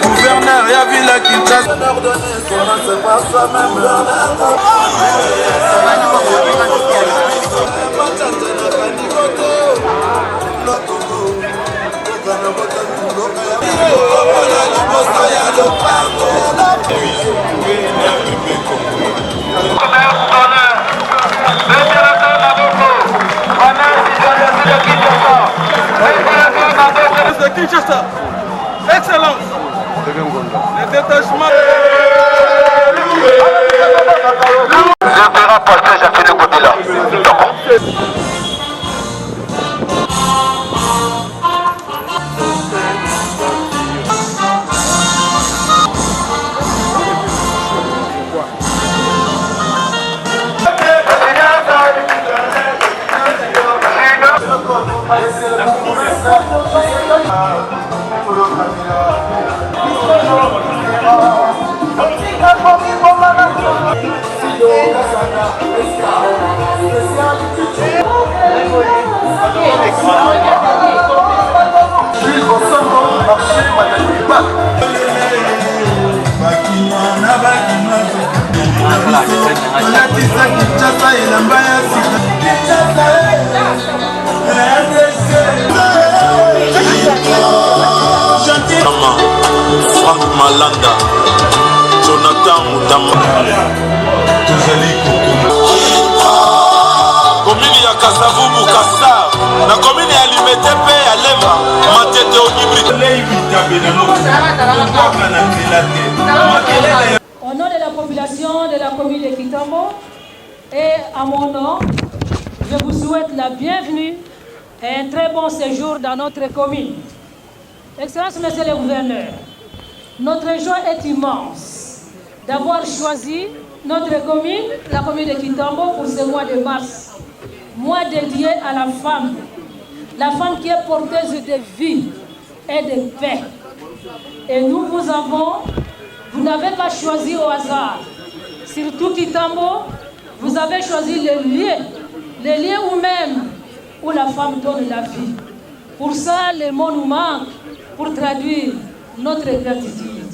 Gouverneur, ya Villa Kinshasa. Kinshasa, excellence, le détachement. Le terrain partage à fait le côté là. Frank Malanda, Jonathan Moutama, commune ya Kasavubu Kassar, la commune ya Limete pe ya Lema, Matete Onibri. Au nom de la population de la commune de Kitambo et à mon nom, je vous souhaite la bienvenue et un très bon séjour dans notre commune. Excellence, Monsieur le Gouverneur, notre joie est immense d'avoir choisi notre commune, la commune de Kitambo, pour ce mois de mars, mois dédié à la femme qui est porteuse de vie et de paix. Et nous vous n'avez pas choisi au hasard. Surtout Kitambo, vous avez choisi le lieu où la femme donne la vie. Pour ça, les mots nous manquent pour traduire notre gratitude.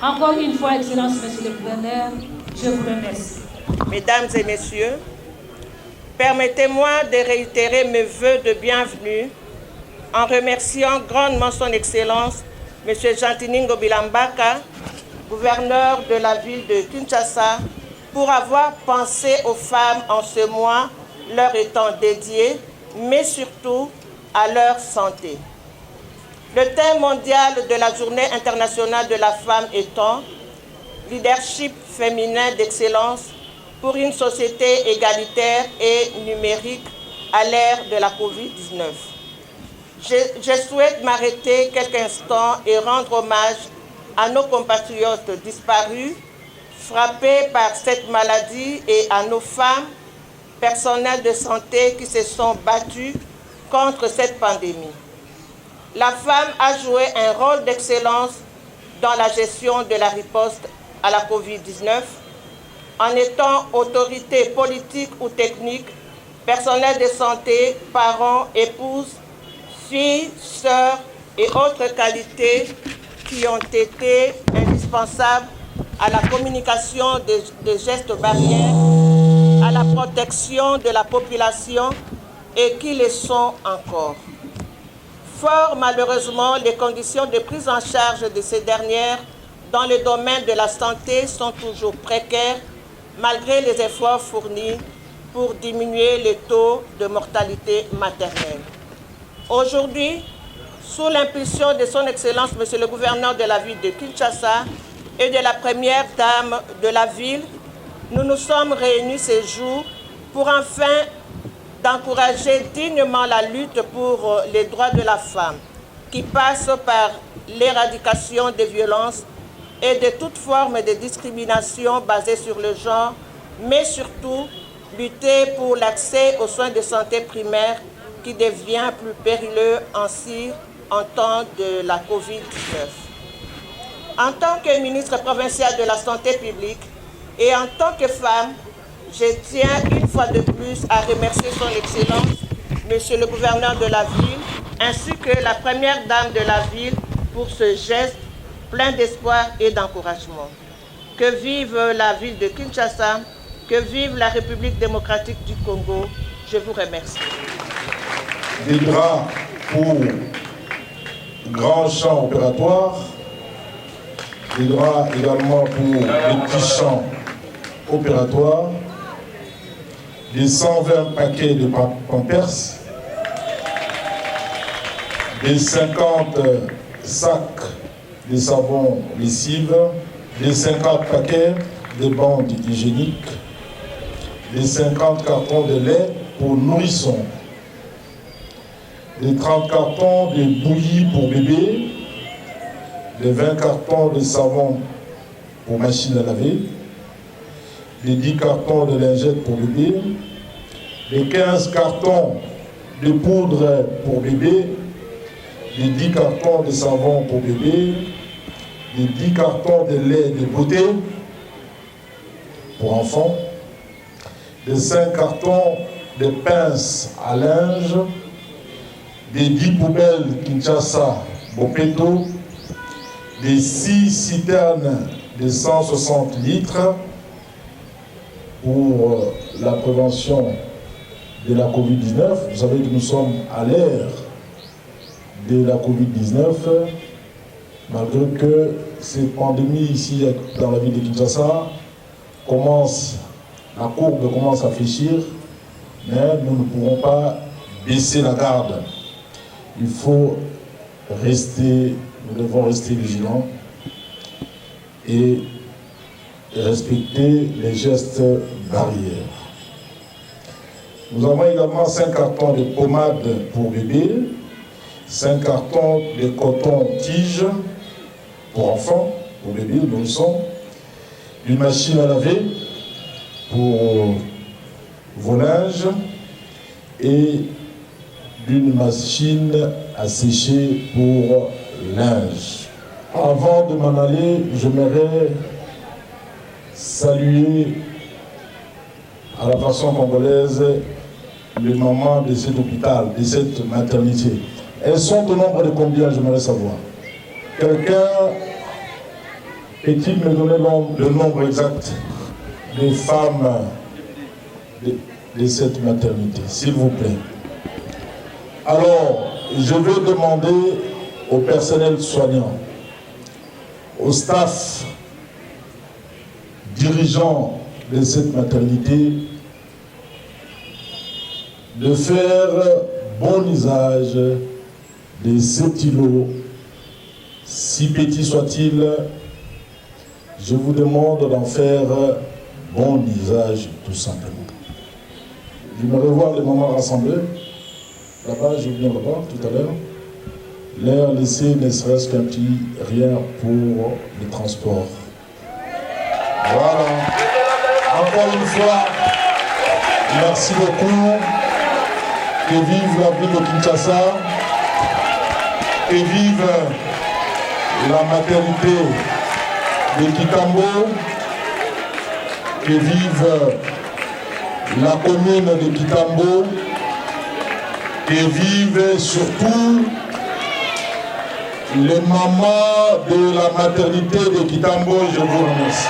Encore une fois, Excellence, Monsieur le Gouverneur, je vous remercie. Mesdames et Messieurs, permettez-moi de réitérer mes vœux de bienvenue en remerciant grandement son Excellence, M. Jantiningo Bilambaka, gouverneur de la ville de Kinshasa, pour avoir pensé aux femmes en ce mois, leur étant dédié, mais surtout à leur santé. Le thème mondial de la Journée internationale de la femme étant « Leadership féminin d'excellence pour une société égalitaire et numérique à l'ère de la Covid-19 ». Je souhaite m'arrêter quelques instants et rendre hommage à nos compatriotes disparus, frappés par cette maladie, et à nos femmes, personnels de santé qui se sont battus contre cette pandémie. La femme a joué un rôle d'excellence dans la gestion de la riposte à la Covid-19, en étant autorité politique ou technique, personnel de santé, parents, épouses, filles, sœurs et autres qualités qui ont été indispensables à la communication des gestes barrières, à la protection de la population et qui le sont encore. Fort malheureusement, les conditions de prise en charge de ces dernières dans le domaine de la santé sont toujours précaires, malgré les efforts fournis pour diminuer le taux de mortalité maternelle. Aujourd'hui, sous l'impulsion de son Excellence, Monsieur le Gouverneur de la ville de Kinshasa et de la Première Dame de la ville, nous nous sommes réunis ce jour pour enfin d'encourager dignement la lutte pour les droits de la femme, qui passe par l'éradication des violences et de toute forme de discrimination basée sur le genre, mais surtout lutter pour l'accès aux soins de santé primaires qui devient plus périlleux en temps de la Covid-19. En tant que ministre provincial de la Santé publique et en tant que femme, je tiens une fois de plus à remercier son Excellence, Monsieur le Gouverneur de la ville, ainsi que la première dame de la ville pour ce geste plein d'espoir et d'encouragement. Que vive la ville de Kinshasa, que vive la République démocratique du Congo. Je vous remercie. Des draps pour grands champs opératoires, des draps également pour les petits champs opératoires, des 120 paquets de Pampers, des 50 sacs de savon lessive, des 50 paquets de bandes hygiéniques, des 50 cartons de lait pour nourrissons, des 30 cartons de bouillie pour bébé, des 20 cartons de savon pour machine à laver, des 10 cartons de lingettes pour bébé, des 15 cartons de poudre pour bébé, des 10 cartons de savon pour bébé, des 10 cartons de lait de beauté pour enfants, des 5 cartons de pinces à linge, des 10 poubelles Kinshasa Bopeto, des 6 citernes de 160 litres pour la prévention de la Covid-19. Vous savez que nous sommes à l'ère de la Covid-19, malgré que cette pandémie ici dans la ville de Kinshasa la courbe commence à fléchir, mais nous ne pourrons pas baisser la garde. Il faut nous devons rester vigilants et respecter les gestes barrières. Nous avons également 5 cartons de pommade pour bébé, 5 cartons de coton-tige pour enfants, pour bébé, nourrissons, une machine à laver pour vos linges et d'une machine à sécher pour linge. Avant de m'en aller, j'aimerais saluer à la façon congolaise les mamans de cet hôpital, de cette maternité. Elles sont au nombre de combien, j'aimerais savoir. Quelqu'un peut-il me donner le nombre exact des femmes de cette maternité, s'il vous plaît? Alors, je veux demander au personnel soignant, au staff dirigeant de cette maternité, de faire bon usage de ces stylos, si petits soient-ils. Je vous demande d'en faire bon usage tout simplement. J'aimerais voir les mamans rassemblées. Là-bas, je viens là-bas tout à l'heure. Leur laisser ne serait-ce qu'un petit rien pour le transport. Voilà. Encore une fois, merci beaucoup. Que vive la ville de Kinshasa. Que vive la maternité de Kitambo. Que vive la commune de Kitambo. Que vive surtout les mamans de la maternité de Kitambo. Je vous remercie.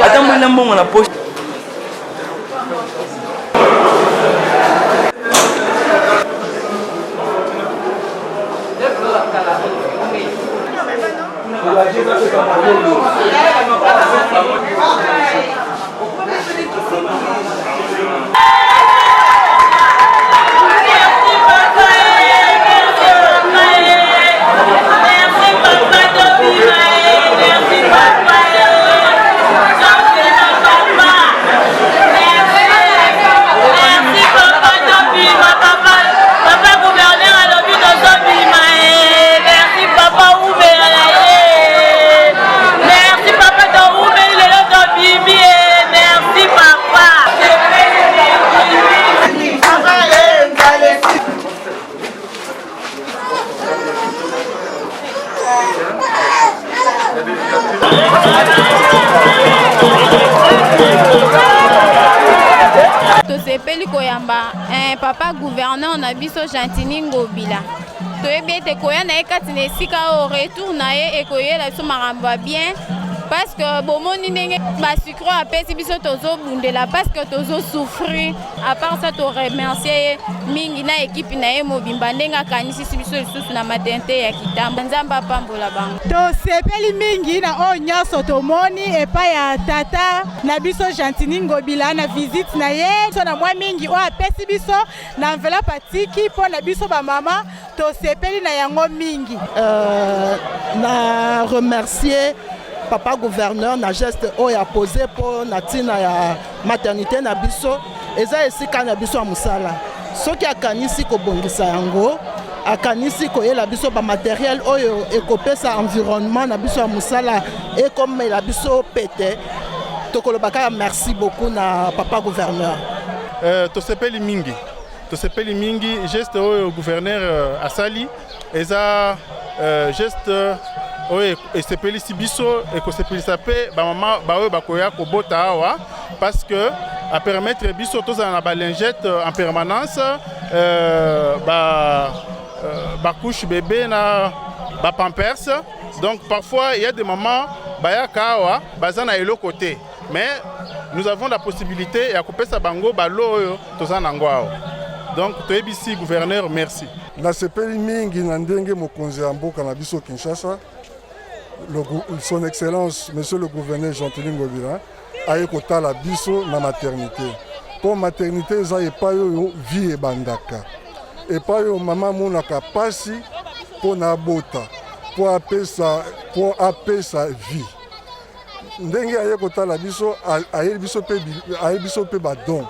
Attends, moi, on la poche. Vous tosepeli koyamba papa gouverneur na biso Jantini Ngobila. Toyebi ete koya na ye kati na esika o retour na ye ekoyela biso makambo ya bien parce que bomoni ndenge basucre apesi biso tozobundela parce que tozosouffrir. À part ça to remercier mingi na équipe na ye mobimba ndenge akanisisi biso lisusu na maternité ya Kitambo. Nzambe apambola bango. Tosepeli mingi na oyo nyonso tomoni epai ya tata na biso Jantini Ngobila na visite na ye so na mwa mingi oyo apesi biso na enveloppe atiki mpo na biso bamama tosepeli na yango mingi. Na remercier papa gouverneur na geste oyo a posé pour na tina ya maternité na biso eza esika na biso ya musala soki akanisi kobongisa yango akanisi koyela biso ba matériel oyo ekopesa environnement na biso ya musala ekomela biso pete tokolobaka merci beaucoup na papa gouverneur. Tosepeli mingi geste oyo gouverneur asali eza geste oyo esepelisi biso ekosepelisa mpe bamama baoyo bakoya kobota awa parce que a permettre biso tozala na balingette en permanence couche bébé na pampers. Donc parfois il y a des mamans bayaka awa baza na eloko te mais nous avons la possibilité ya kopesa bango balo oyo tozala nango awa. Donc toyebisi gouverneur merci. Nasepeli mingi na ndenge mokonzi ya mboka na biso Kinshasa son excellence monsieur le gouverneur Jantini Ngobila aye kotala biso na maternité. Pour maternité eza epai oyo vie ebandaka epai oyo mama monaka pasi mpo na bota po apesa vie ndenge aye kotala biso aye biso mpe badon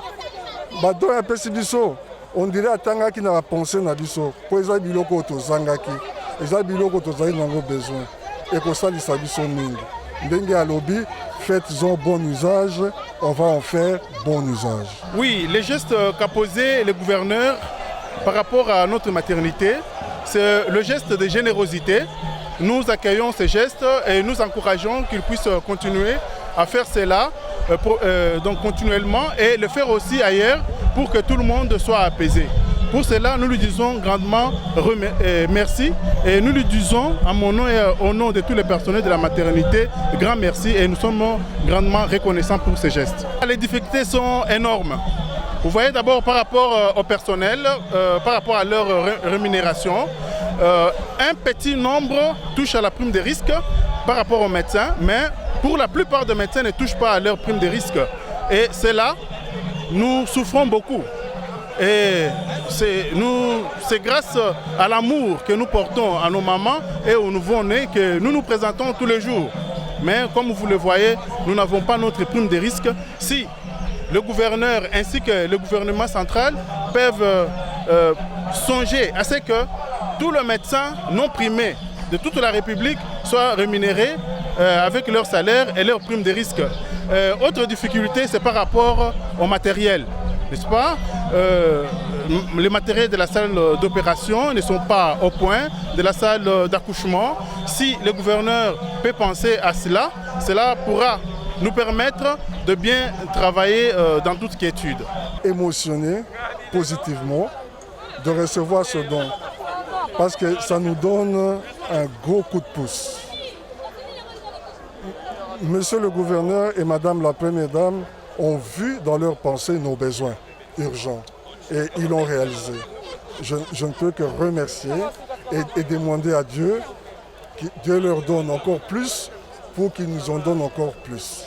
apesi biso on dirait atangaki na bapense na biso po eza biloko oyo tozangaki eza biloko tozali nango besoin ekosalisa biso mingi ndenge alobi faites-en bon usage, on va en faire bon usage. Oui, les gestes qu'a posé le gouverneur par rapport à notre maternité, c'est le geste de générosité. Nous accueillons ces gestes et nous encourageons qu'ils puissent continuer à faire cela donc continuellement et le faire aussi ailleurs pour que tout le monde soit apaisé. Pour cela, nous lui disons grandement merci et nous lui disons à mon nom et au nom de tous les personnels de la maternité, grand merci et nous sommes grandement reconnaissants pour ces gestes. Les difficultés sont énormes. Vous voyez d'abord par rapport au personnel, par rapport à leur rémunération, un petit nombre touche à la prime de risque par rapport aux médecins, mais pour la plupart des médecins ne touchent pas à leur prime de risque. Et c'est là, nous souffrons beaucoup. Et c'est grâce à l'amour que nous portons à nos mamans et aux nouveau-nés que nous nous présentons tous les jours. Mais comme vous le voyez, nous n'avons pas notre prime de risque. Si le gouverneur ainsi que le gouvernement central peuvent songer à ce que tous les médecins non primés de toute la République soient rémunérés avec leur salaire et leur prime de risque. Autre difficulté, c'est par rapport au matériel. N'est-ce pas? Les matériels de la salle d'opération ne sont pas au point de la salle d'accouchement. Si le gouverneur peut penser à cela, cela pourra nous permettre de bien travailler dans toute quiétude. Émotionné positivement de recevoir ce don parce que ça nous donne un gros coup de pouce. Monsieur le gouverneur et Madame la Première Dame ont vu dans leurs pensées nos besoins urgents et ils l'ont réalisé. Je ne peux que remercier et demander à Dieu que Dieu leur donne encore plus pour qu'il nous en donne encore plus.